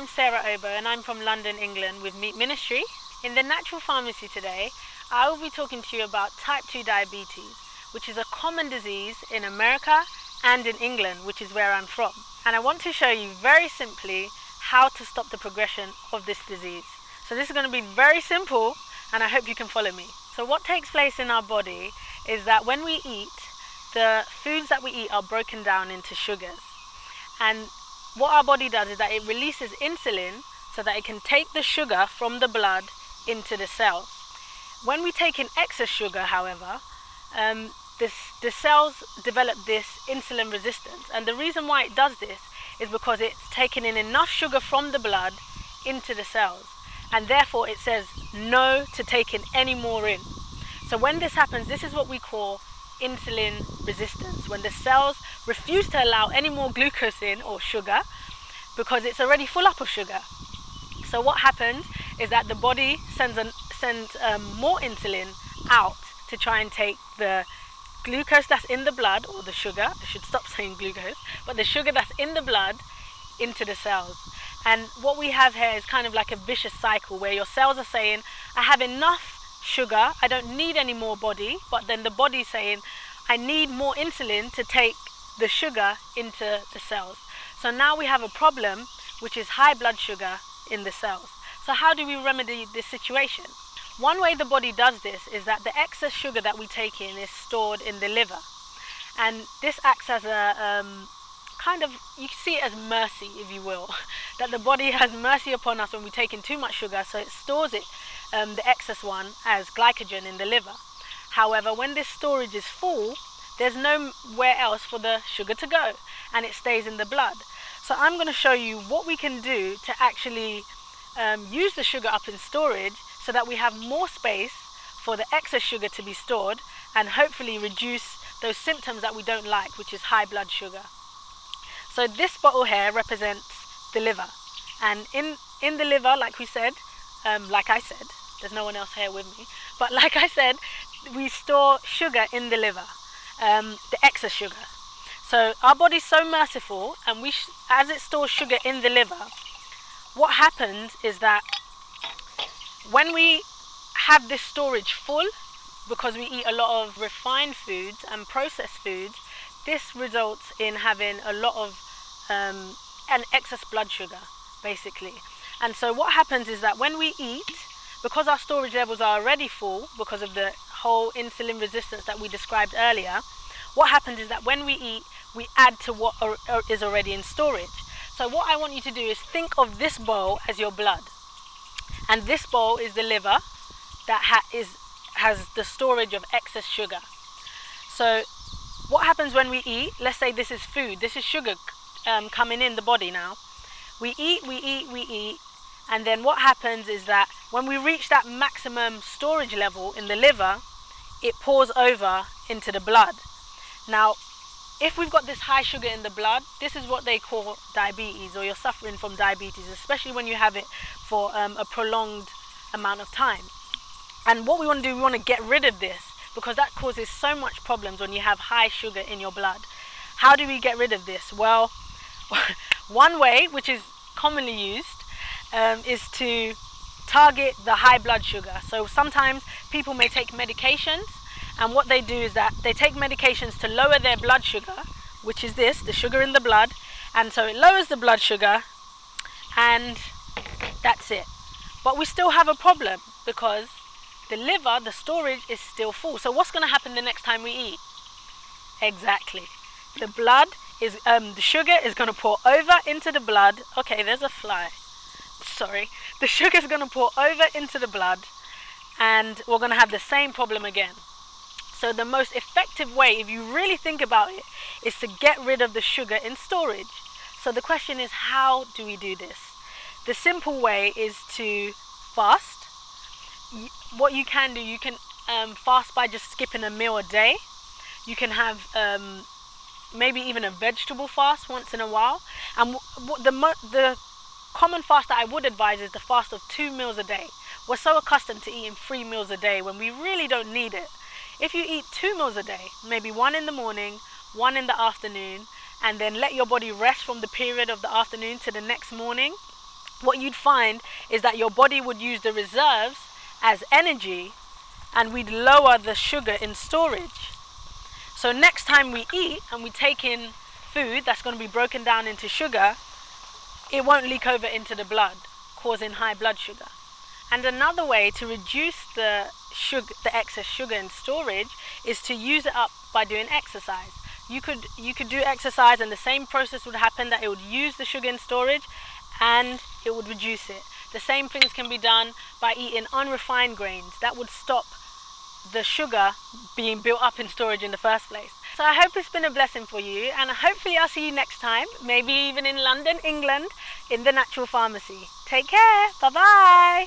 I'm Sarah Oboh and I'm from London, England with M.E.E.T Ministry. In the Natural Pharmacy today, I will be talking to you about type 2 diabetes, which is a common disease in America and in England, which is where I'm from. And I want to show you very simply how to stop the progression of this disease. So this is going to be very simple and I hope you can follow me. So what takes place in our body is that when we eat, the foods that we eat are broken down into sugars. And what our body does is that it releases insulin so that it can take the sugar from the blood into the cells. When we take in excess sugar, however, the cells develop this insulin resistance. And the reason why it does this is because it's taken in enough sugar from the blood into the cells. And therefore it says no to taking any more in. So when this happens, this is what we call insulin resistance, when the cells refuse to allow any more glucose in or sugar because it's already full up of sugar. So what happens is that the body sends more insulin out to try and take the glucose that's in the blood, or the sugar, I should stop saying glucose, but the sugar that's in the blood into the cells. And what we have here is kind of like a vicious cycle where your cells are saying, I have enough sugar, I don't need any more body, but then the body's saying, I need more insulin to take the sugar into the cells. So now we have a problem, which is high blood sugar in the cells. So how do we remedy this situation? One way the body does this is that the excess sugar that we take in is stored in the liver. And this acts as a kind of, you can see it as mercy, if you will, that the body has mercy upon us when we take in too much sugar, so it stores it, the excess one, as glycogen in the liver. However, when this storage is full, there's nowhere else for the sugar to go, and it stays in the blood. So I'm going to show you what we can do to actually use the sugar up in storage so that we have more space for the excess sugar to be stored and hopefully reduce those symptoms that we don't like, which is high blood sugar. So this bottle here represents the liver, and in the liver, like I said, there's no one else here with me, but like I said, we store sugar in the liver, the excess sugar. So our body's so merciful, and as it stores sugar in the liver, what happens is that when we have this storage full, because we eat a lot of refined foods and processed foods, this results in having a lot of an excess blood sugar, basically. And so what happens is that when we eat, because our storage levels are already full because of the whole insulin resistance that we described earlier, what happens is that when we eat, we add to what is already in storage. So what I want you to do is think of this bowl as your blood, and this bowl is the liver that has the storage of excess sugar. So what happens when we eat? Let's say this is food, this is sugar coming in the body now. We eat, and then what happens is that when we reach that maximum storage level in the liver, it pours over into the blood. Now, if we've got this high sugar in the blood, this is what they call diabetes, or you're suffering from diabetes, especially when you have it for a prolonged amount of time. And what we want to do, we want to get rid of this, because that causes so much problems when you have high sugar in your blood. How do we get rid of this? Well, one way, which is commonly used, is to target the high blood sugar. So sometimes people may take medications, and what they do is that they take medications to lower their blood sugar, which is the sugar in the blood, and so it lowers the blood sugar, and that's it. But we still have a problem because the liver, the storage is still full. So what's going to happen the next time we eat? Exactly. The sugar is going to pour over into the blood. Okay, there's a fly. Sorry. The sugar is going to pour over into the blood, and we're going to have the same problem again. So the most effective way, if you really think about it, is to get rid of the sugar in storage. So the question is, how do we do this? The simple way is to fast. What you can do, you can fast by just skipping a meal a day. You can have maybe even a vegetable fast once in a while. And the common fast that I would advise is the fast of 2 meals a day. We're so accustomed to eating 3 meals a day when we really don't need it. If you eat 2 meals a day, maybe one in the morning, one in the afternoon, and then let your body rest from the period of the afternoon to the next morning, what you'd find is that your body would use the reserves as energy, and we'd lower the sugar in storage. So next time we eat and we take in food that's going to be broken down into sugar, it won't leak over into the blood, causing high blood sugar. And another way to reduce the excess sugar in storage is to use it up by doing exercise. You could do exercise and the same process would happen, that it would use the sugar in storage and it would reduce it. The same things can be done by eating unrefined grains. That would stop the sugar being built up in storage in the first place. So I hope it's been a blessing for you, and hopefully I'll see you next time, maybe even in London, England, in the Natural Pharmacy. Take care. Bye bye.